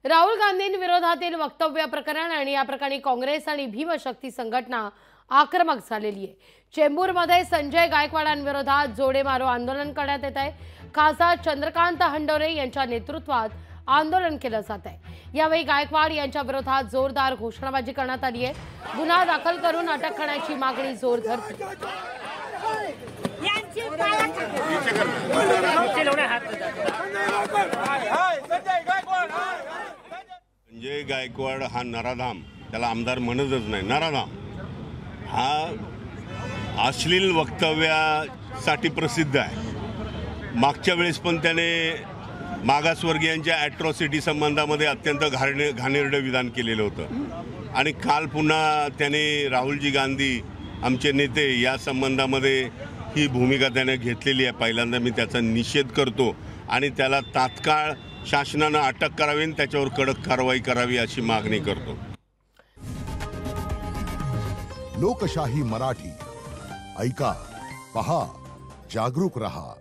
राहुल गांधींविरोधातील वक्तव्य प्रकरण आणि या प्रकरणी काँग्रेस आणि भीमशक्ती संघटना आक्रमक झालेली आहे। चेंबूरमध्ये संजय गायकवाडांविरोधात जोडे मारो आंदोलन करण्यात येत आहे। खासदार चंद्रकांत हंडोरे यांच्या नेतृत्वात आंदोलन केलं जात आहे। यावेळी गायकवाड यांच्या विरोधात जोरदार घोषणाबाजी करण्यात आली आहे। गुन्हा दाखल करून अटक करण्याची मागणी जोर धरते। संजय गायकवाड हा नराधाम, त्याला आमदार म्हणतच नाही, नराधाम हा अश्लील वक्तव्यासाठी प्रसिद्ध आहे। मागच्या वेळेस पण त्याने मागासवर्गीयांच्या ॲट्रॉसिटी संबंधामध्ये अत्यंत घाणेरडं विधान केलेलं होतं आणि काल पुन्हा त्याने राहुलजी गांधी आमचे नेते या संबंधामध्ये ही भूमिका त्याने घेतलेली आहे। पहिल्यांदा मी त्याचा निषेध करतो आणि त्याला तात्काळ शासनाने अटक करावी आणि त्याच्यावर कडक कारवाई करावी अशी मागणी करतो। लोकशाही मराठी ऐका, पहा, जागरूक रहा।